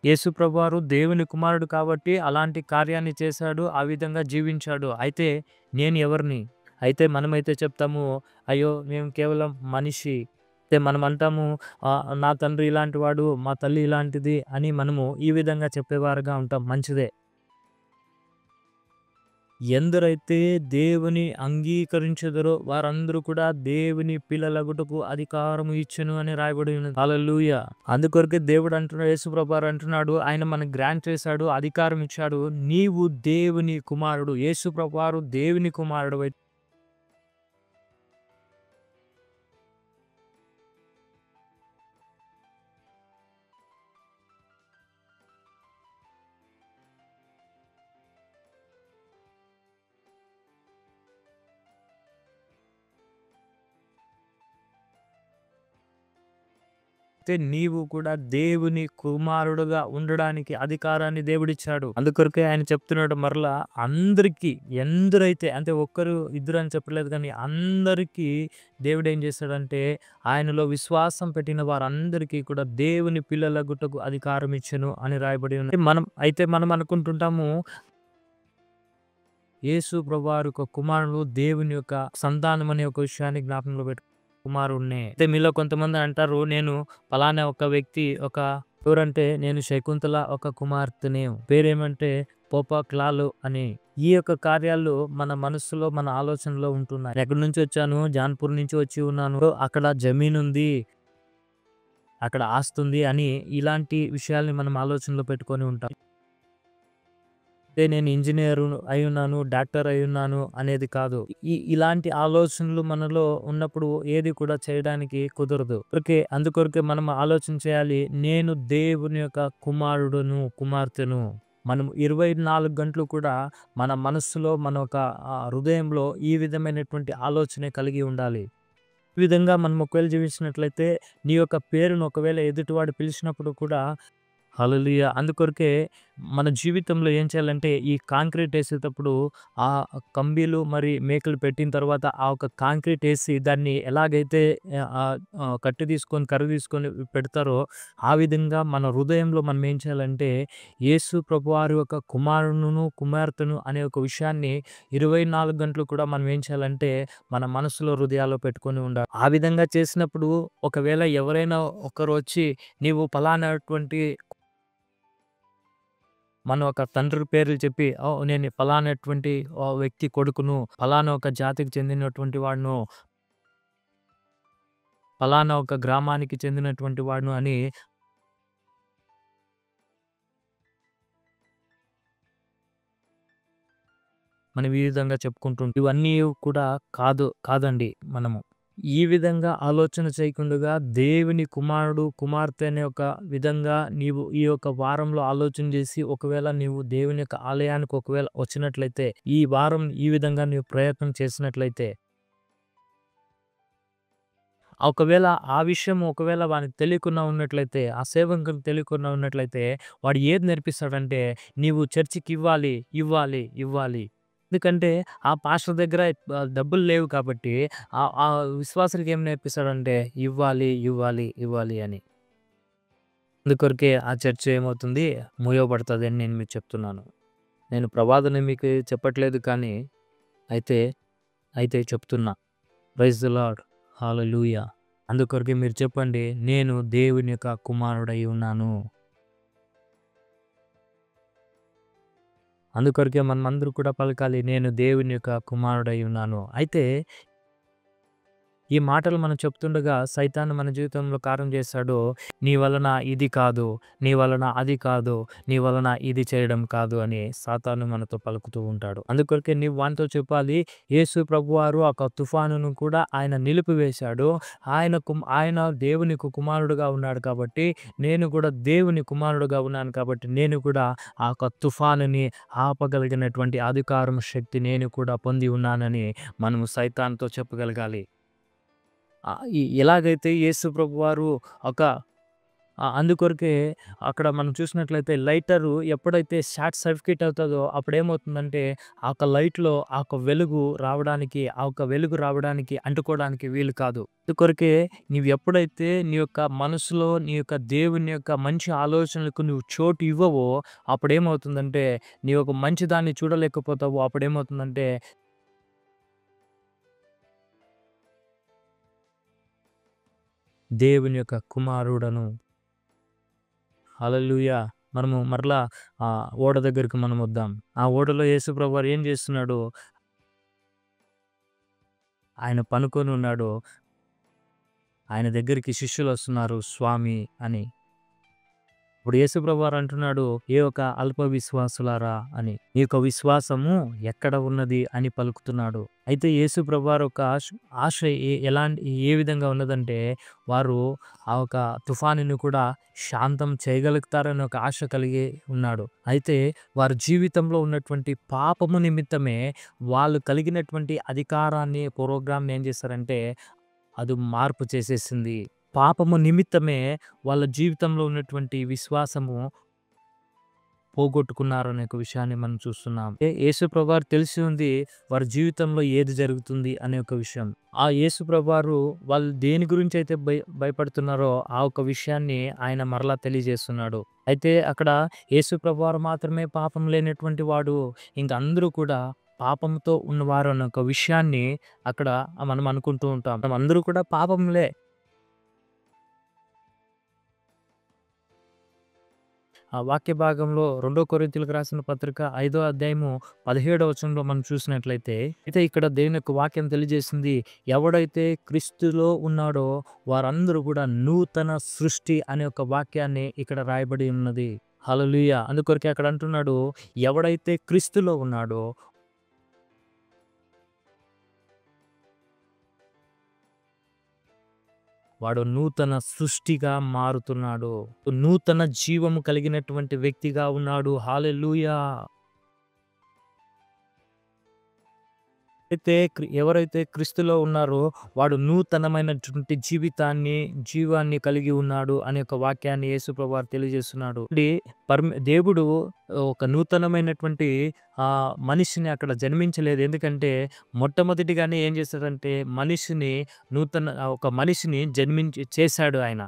యేసు ప్రభువారు దేవుని కుమారుడు కాబట్టి అలాంటి కార్యాన్ని చేశాడు, ఆ విధంగా జీవించాడు. అయితే నేను ఎవరిని? అయితే మనమైతే చెప్తాము, అయ్యో మేము కేవలం మనిషి. అయితే మనం అంటాము నా తండ్రి ఇలాంటి వాడు, మా తల్లి ఇలాంటిది అని మనము ఈ విధంగా చెప్పేవారుగా ఉంటాం. మంచిదే. ఎందరైతే దేవుని అంగీకరించెదరో వారందరూ కూడా దేవుని పిల్లలగుటకు అధికారము ఇచ్చెను అని రాయబడి ఉన్నది. హల్లెలూయా. అందుకొరకే దేవుడు అంటున్నాడు, యేసు ప్రభువారు అంటున్నాడు, ఆయన మనకు గ్రాంట్ చేశాడు, అధికారం ఇచ్చాడు. నీవు దేవుని కుమారుడు. యేసు ప్రభువారు దేవుని కుమారుడు. అయితే నీవు కూడా దేవుని కుమారుడుగా ఉండడానికి అధికారాన్ని దేవుడిచ్చాడు. అందుకొరకే ఆయన చెప్తున్నాడు మరలా అందరికీ, ఎందరైతే అంటే ఒక్కరు ఇద్దరు అని చెప్పలేదు కానీ అందరికీ దేవుడు ఏం చేశాడంటే ఆయనలో విశ్వాసం పెట్టిన వారందరికీ కూడా దేవుని పిల్లలగుటకు అధికారం ఇచ్చెను అని రాయబడి ఉంది. మనం అనుకుంటుంటాము యేసు ప్రభువారు ఒక కుమారుడు దేవుని యొక్క సంతానం అనే ఒక విషయాన్ని జ్ఞాపకంలో పెట్టు కుమారుణ్ణే. అయితే మీలో కొంతమంది అంటారు, నేను పలానా ఒక వ్యక్తి ఎవరంటే నేను శకుంతల ఒక కుమార్తెనే, పేరేమంటే పోపాక్లాలు అని. ఈ యొక్క కార్యాలు మన మనస్సులో, మన ఆలోచనలో ఉంటున్నాయి. ఎక్కడి నుంచి వచ్చాను? జాన్పూర్ నుంచి వచ్చి ఉన్నాను. అక్కడ జమీన్ ఉంది, అక్కడ ఆస్తుంది అని ఇలాంటి విషయాల్ని మనం ఆలోచనలో పెట్టుకొని ఉంటాం. అయితే నేను ఇంజినీరు అయ్యున్నాను, డాక్టర్ అయ్యున్నాను అనేది కాదు. ఇలాంటి ఆలోచనలు మనలో ఉన్నప్పుడు ఏది కూడా చేయడానికి కుదరదు. అందుకొరకే మనం ఆలోచన చేయాలి. నేను దేవుని యొక్క కుమారుడును, కుమార్తెను. మనం 24 గంటలు కూడా మన మనస్సులో, మన ఒక హృదయంలో ఈ విధమైనటువంటి ఆలోచనే కలిగి ఉండాలి. ఈ విధంగా మనం ఒకవేళ జీవించినట్లయితే నీ యొక్క పేరును ఒకవేళ ఎదుటివాడు పిలిచినప్పుడు కూడా హల్లెలూయా! అందుకొరకే మన జీవితంలో ఏం చేయాలంటే ఈ కాంక్రీట్ ఏసేటప్పుడు ఆ కంబీలు మరి మేకులు పెట్టిన తర్వాత ఆ ఒక కాంక్రీట్ ఏసి దాన్ని ఎలాగైతే కట్టె తీసుకొని, కర్ర తీసుకొని పెడతారో ఆ విధంగా మన హృదయంలో మనం ఏం చేయాలంటే యేసు ప్రభువారి యొక్క కుమారుడును, కుమార్తెను అనే ఒక విషయాన్ని 24 గంటలు కూడా మనం ఏం చేయాలంటే మన మనసులో, హృదయాల్లో పెట్టుకొని ఉండాలి. ఆ విధంగా చేసినప్పుడు ఒకవేళ ఎవరైనా ఒకరు వచ్చి నీవు పలానటువంటి మన ఒక తండ్రి పేర్లు చెప్పి, ఓహ్! నేను ఫలానటువంటి వ్యక్తి కొడుకును, ఫలానా ఒక జాతికి చెందినటువంటి వాడును, ఫలానా ఒక గ్రామానికి చెందినటువంటి వాడును అని మనం ఈ విధంగా చెప్పుకుంటుంటాం. ఇవన్నీ కూడా కాదండి మనము. ఈ విధంగా ఆలోచన చేయకుండగా దేవుని కుమారుడు, కుమార్తె అనే ఒక విధంగా నీవు ఈ యొక్క వారంలో ఆలోచన చేసి ఒకవేళ నీవు దేవుని యొక్క ఆలయానికి ఒకవేళ వచ్చినట్లయితే, ఈ వారం ఈ విధంగా నీవు ప్రయత్నం చేసినట్లయితే, ఒకవేళ ఆ విషయం ఒకవేళ వానికి తెలియకుండా ఉన్నట్లయితే, ఆ సేవకునికి తెలియకుండా ఉన్నట్లయితే, వాడు ఏది నేర్పిస్తాడంటే, నీవు చర్చికి ఇవ్వాలి, ఇవ్వాలి, ఇవ్వాలి. ఎందుకంటే ఆ పాస్టర్ దగ్గర డబ్బులు లేవు కాబట్టి ఆ విశ్వాసులకి ఏం నేర్పిస్తాడంటే ఇవ్వాలి, ఇవ్వాలి, ఇవ్వాలి అని. అందుకొరకే ఆ చర్చ్ ఏమవుతుంది మూయబడతది అని నేను మీకు చెప్తున్నాను. నేను ప్రవాదన మీకు చెప్పట్లేదు కానీ అయితే అయితే చెప్తున్నా. Praise the lord. హల్లెలూయా! అందుకొరకే మీరు చెప్పండి, నేను దేవుని యొక్క కుమారుడై ఉన్నాను. అందుకొరకే మనమందరూ కూడా పలకాలి, నేను దేవుని యొక్క కుమారుడై ఉన్నాను. అయితే ఈ మాటలు మనం చెప్తుండగా సైతాను మన జీవితంలో కార్యం చేస్తాడు. నీ వలన ఇది కాదు, నీ వలన అది కాదు, నీ వలన ఇది చేయడం కాదు అని సాతాను మనతో పలుకుతూ ఉంటాడు. అందుకొరకే నీవు వానితో చెప్పాలి, యేసు ప్రభువారు ఒక తుఫానును కూడా ఆయన నిలిపివేశాడు. ఆయన దేవుని కుమారుడుగా ఉన్నాడు కాబట్టి, నేను కూడా దేవుని కుమారుడుగా ఉన్నాను కాబట్టి, నేను కూడా ఆ యొక్క తుఫానుని ఆపగలిగినటువంటి అధికారం, శక్తి నేను కూడా పొంది ఉన్నానని మనము సైతానుతో చెప్పగలగాలి. ఎలాగైతే యేసు ప్రభువారు ఒక అందుకొరకే అక్కడ మనం చూసినట్లయితే లైటరు ఎప్పుడైతే షార్ట్ సర్క్యూట్ అవుతదో అప్పుడేమవుతుందంటే ఆ యొక్క లైట్‌లో ఆ యొక్క వెలుగు రావడానికి అంటుకోవడానికి వీలు కాదు. అందుకొరకే నీవు ఎప్పుడైతే నీ యొక్క మనసులో నీ యొక్క దేవుని యొక్క మంచి ఆలోచనలకు నువ్వు చోటు ఇవ్వవో అప్పుడేమవుతుందంటే నీ ఒక మంచి దాన్ని చూడలేకపోతావు. అప్పుడేమవుతుందంటే దేవుని యొక్క కుమారుడను హల్లెలూయా! మనము మరలా ఓడ దగ్గరికి మనమొద్దాం. ఆ ఓడలో యేసు ప్రభువారు ఏం చేస్తున్నాడు? ఆయన పనుకొనున్నాడు. ఆయన దగ్గరికి శిష్యులొస్తున్నారు స్వామి అని. ఇప్పుడు యేసుప్రభువారు అంటున్నాడు, "ఏ ఒక అల్ప విశ్వాసులారా" అని. "మీ యొక్క విశ్వాసము ఎక్కడ ఉన్నది" అని పలుకుతున్నాడు. అయితే యేసుప్రభువారు ఒక ఆశ ఏ విధంగా ఉన్నదంటే, వారు ఆ ఒక తుఫానుని కూడా శాంతం చేయగలుగుతారని ఒక ఆశ కలిగి ఉన్నాడు. అయితే వారి జీవితంలో ఉన్నటువంటి పాపము నిమిత్తమే వాళ్ళు కలిగినటువంటి అధికారాన్ని, ప్రోగ్రామ్‌ని ఏం చేశారంటే, అది మార్పు చేసేసింది. పాపము నిమిత్తమే వాళ్ళ జీవితంలో ఉన్నటువంటి విశ్వాసము పోగొట్టుకున్నారనే ఒక విషయాన్ని మనం చూస్తున్నాం. యేసు ప్రభువారు తెలిసి ఉంది వారి జీవితంలో ఏది జరుగుతుంది అనే ఒక విషయం. ఆ యేసు ప్రభువారు వాళ్ళు దేని గురించి అయితే భయపడుతున్నారో ఆ ఒక విషయాన్ని ఆయన మరలా తెలియజేస్తున్నాడు. అయితే అక్కడ యేసు ప్రభువారు మాత్రమే పాపం లేనటువంటి వాడు. ఇంక అందరూ కూడా పాపంతో ఉన్నవారు అన్న ఒక విషయాన్ని అక్కడ మనం అనుకుంటూ ఉంటాం. మనం అందరూ కూడా పాపంలే. ఆ వాక్య భాగంలో 2 కొరింథీయులకు రాసిన పత్రిక 5వ అధ్యాయము 17వ వచనంలో మనం చూసినట్లయితే, అయితే ఇక్కడ దేవుని యొక్క వాక్యం తెలియజేసింది, ఎవడైతే క్రీస్తులో ఉన్నాడో వారందరూ కూడా నూతన సృష్టి అనే ఒక వాక్యాన్ని ఇక్కడ రాయబడి ఉన్నది. హల్లెలూయా! అందుకొరకే అక్కడ అంటున్నాడు, ఎవడైతే క్రీస్తులో ఉన్నాడో వాడు నూతన సృష్టిగా మారుతున్నాడు. నూతన జీవము కలిగినటువంటి వ్యక్తిగా ఉన్నాడు. హల్లెలూయా! ఎవరైతే క్రీస్తులో ఉన్నారో వాడు నూతనమైనటువంటి జీవాన్ని కలిగి ఉన్నాడు అనే ఒక వాక్యాన్ని యేసు ప్రభువారు తెలియజేస్తున్నాడు. దేవుడు ఒక నూతనమైనటువంటి మనిషిని అక్కడ జన్మించలేదు. ఎందుకంటే మొట్టమొదటిగానే ఏం చేశాడంటే ఒక మనిషిని చేశాడు ఆయన.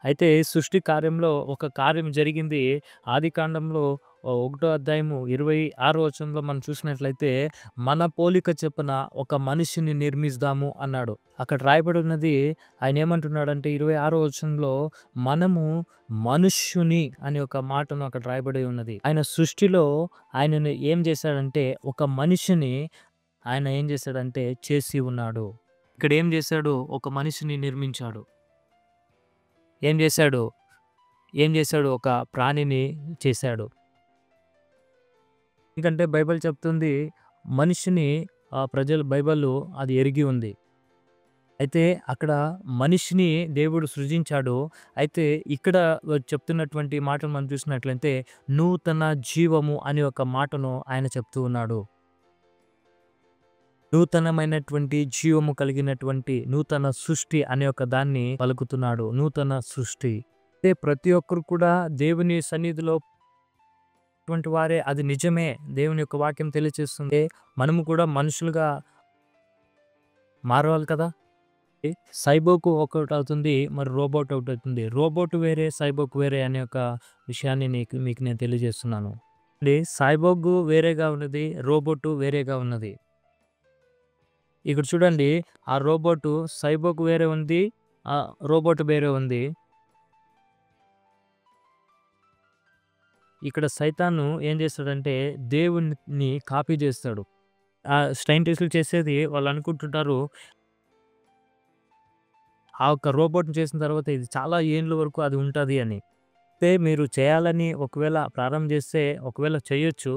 అయితే సృష్టి కార్యంలో ఒక కార్యం జరిగింది. ఆదికాండంలో 1వ అధ్యాయము 26వ వచనంలో మనం చూసినట్లయితే, మన పోలిక చొప్పున ఒక మనిషిని నిర్మిద్దాము అన్నాడు. అక్కడ రాయబడి ఉన్నది, ఆయన ఏమంటున్నాడంటే 26వ వచనంలో, మనము మనుష్యుని అనే ఒక మాటను అక్కడ రాయబడి ఉన్నది. ఆయన సృష్టిలో ఆయనను ఏం చేశాడంటే ఒక మనిషిని ఆయన ఏం చేశాడంటే చేసి ఉన్నాడు. ఇక్కడ ఏం చేశాడు? ఒక మనిషిని నిర్మించాడు. ఏం చేశాడు? ఒక ప్రాణిని చేశాడు. ఎందుకంటే బైబిల్ చెప్తుంది, మనిషిని బైబిల్ అది ఎరిగి ఉంది. అయితే అక్కడ మనిషిని దేవుడు సృజించాడు. అయితే ఇక్కడ చెప్తున్నటువంటి మాటను మనం చూసినట్లయితే నూతన జీవము అనే ఒక మాటను ఆయన చెప్తూ ఉన్నాడు. నూతనమైనటువంటి జీవము కలిగినటువంటి నూతన సృష్టి అనే ఒక దాన్ని పలుకుతున్నాడు. నూతన సృష్టి అంటే ప్రతి ఒక్కరు కూడా దేవుని సన్నిధిలో వారే, అది నిజమే. దేవుని యొక్క వాక్యం తెలియజేస్తుంది. మనము కూడా మనుషులుగా మారవాలి కదా. సైబోకు ఒకటి అవుతుంది, మరి రోబోట్ ఒకటి అవుతుంది. రోబోట్ వేరే, సైబోక్ వేరే అనే ఒక విషయాన్ని మీకు నేను తెలియజేస్తున్నాను. సైబోగ్ వేరేగా ఉన్నది, రోబోట్ వేరేగా ఉన్నది. ఇక్కడ చూడండి, ఆ రోబోట్ సైబోక్ వేరే ఉంది, ఆ రోబోట్ వేరే ఉంది. ఇక్కడ సైతాను ఏం చేస్తాడంటే దేవుణ్ణి కాపీ చేస్తాడు. సైంటిస్టులు చేసేది, వాళ్ళు అనుకుంటుంటారు ఆ ఒక్క రోబోట్‌ని చేసిన తర్వాత ఇది చాలా ఏండ్ల వరకు అది ఉంటది అని. అయితే మీరు చేయాలని ఒకవేళ ప్రారంభం చేస్తే ఒకవేళ చేయొచ్చు.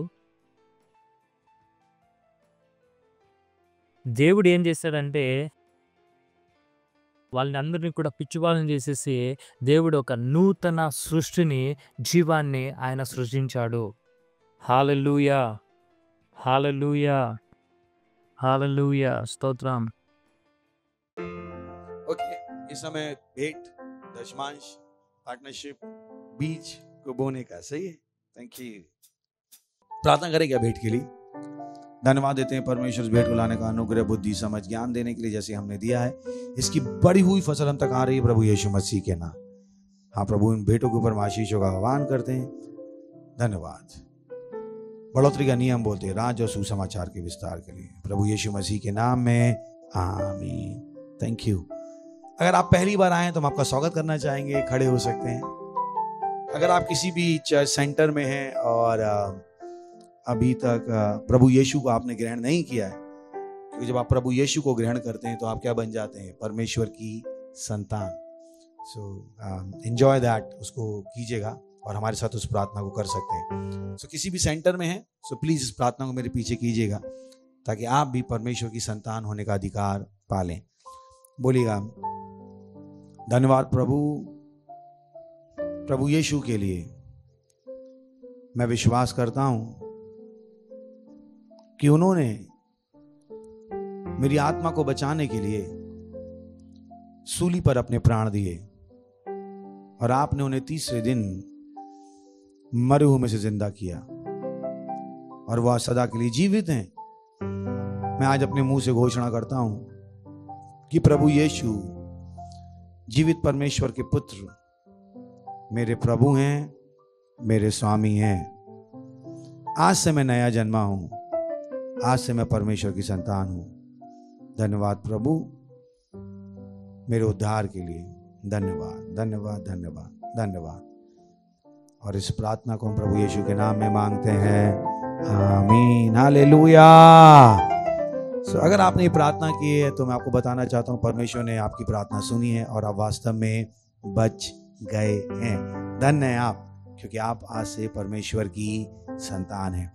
దేవుడు ఏం చేశాడంటే వాళ్ళని అందరిని కూడా పిచ్చివాళ్ళని చేసేసి దేవుడు ఒక నూతన సృష్టిని, జీవాన్ని ఆయన సృష్టించాడు. హల్లెలూయా! హల్లెలూయా! హల్లెలూయా! స్తోత్రం. ओके, इस समय भेंट, दशमांश, पार्टनरशिप, बीज को बोने का सही है। Thank you. प्रार्थना करें क्या भेंट के लिए? धन्यवाद देते हैं परमेश्वर इस भेंट को लाने का अनुग्रह, बुद्धि, समझ, ज्ञान देने के लिए जैसे हमने दिया है। इसकी बड़ी हुई फसल हम तक आ रही है प्रभु यीशु मसीह के नाम। हाँ प्रभु, इन भेंटों के ऊपर आशीषों का आह्वान करते हैं। धन्यवाद। बढ़ोतरी का नियम बोलते हैं, राज और सुसमाचार के विस्तार के लिए प्रभु यीशु मसीह के नाम में आमीन। Thank you. अगर आप पहली बार आए तो हम आपका स्वागत करना चाहेंगे, खड़े हो सकते हैं। अगर आप किसी भी चर्च सेंटर में हैं और अभी तक प्रभु यीशु को आपने ग्रहण नहीं किया है, क्योंकि जब आप प्रभु यीशु को ग्रहण करते हैं तो आप क्या बन जाते हैं? परमेश्वर की संतान। सो एंजॉय दैट, उसको कीजिएगा और हमारे साथ उस प्रार्थना को कर सकते हैं। सो किसी भी सेंटर में हैं, सो प्लीज इस प्रार्थना को मेरे पीछे कीजिएगा ताकि आप भी परमेश्वर की संतान होने का अधिकार पालें। बोलिएगा, धन्यवाद प्रभु यीशु के लिए मैं विश्वास करता हूं कि उन्होंने मेरी आत्मा को बचाने के लिए सूली पर अपने प्राण दिए और आपने उन्हें तीसरे दिन मरे हुए में से जिंदा किया और वह सदा के लिए जीवित हैं। मैं आज अपने मुंह से घोषणा करता हूं कि प्रभु यीशु जीवित परमेश्वर के पुत्र मेरे प्रभु हैं, मेरे स्वामी हैं। आज से मैं नया जन्मा हूं, आज से मैं परमेश्वर की संतान हूं। धन्यवाद प्रभु मेरे उद्धार के लिए। धन्यवाद, धन्यवाद, धन्यवाद, धन्यवाद। और इस प्रार्थना को हम प्रभु यीशु के नाम में मांगते हैं, आमीन, हालेलुया। अगर आपने ये प्रार्थना की है तो मैं आपको बताना चाहता हूँ, परमेश्वर ने आपकी प्रार्थना सुनी है और आप वास्तव में बच गए हैं। धन्य है आप, क्योंकि आप आज से परमेश्वर की संतान हैं।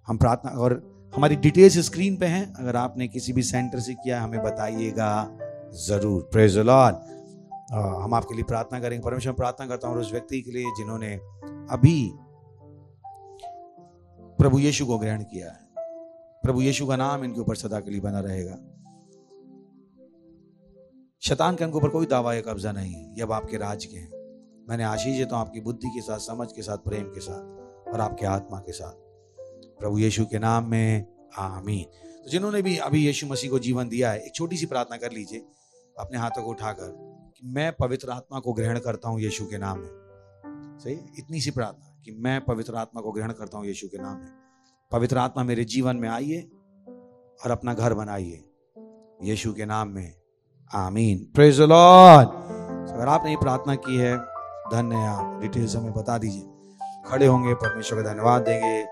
हम प्रार्थना, और हमारी डिटेल्स स्क्रीन पे हैं, अगर आपने किसी भी सेंटर से किया हमें बताइएगा जरूर। Praise the Lord. हम आपके लिए प्रार्थना करेंगे। परमेश्वर, प्रार्थना करता हूँ उस व्यक्ति के लिए जिन्होंने अभी प्रभु यीशु को ग्रहण किया है। प्रभु यीशु का नाम इनके ऊपर सदा के लिए बना रहेगा। शैतान का इनके ऊपर कोई दावा या कब्जा नहीं है, ये अब आपके राज के हैं। मैंने आशीष देता हूं आपकी बुद्धि के साथ, समझ के साथ, प्रेम के साथ और आपके आत्मा के साथ, प्रभु यीशु के नाम में, आमीन। तो जिन्होंने भी अभी यीशु मसीह को जीवन दिया है, एक छोटी सी प्रार्थना कर लीजिए अपने हाथों को उठाकर कि मैं पवित्र आत्मा को ग्रहण करता हूं यीशु के नाम में। सही, इतनी सी प्रार्थना कि मैं पवित्र आत्मा को ग्रहण करता हूं यीशु के नाम में। पवित्र आत्मा मेरे जीवन में आइए और अपना घर बनाइए यीशु के नाम में, आमीन। Praise the Lord. अगर आपने ये प्रार्थना की है, धन्य है आप। डिटेल्स हमें बता दीजिए। खड़े होंगे, परमेश्वर का धन्यवाद देंगे।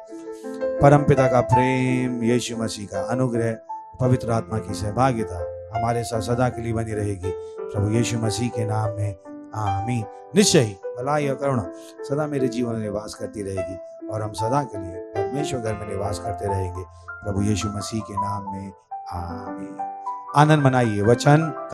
परमपिता का प्रेम, यीशु मसीह का अनुग्रह, पवित्र आत्मा की सहभागिता हमारे साथ सदा के लिए बनी रहेगी, प्रभु यीशु मसीह के नाम में, आमीन। निश्चय ही भलाई और करुणा सदा मेरे जीवन में निवास करती रहेगी और हम सदा के लिए परमेश्वर घर में निवास करते रहेंगे, प्रभु यीशु मसीह के नाम में, आमीन। आनंद मनाइए। वचन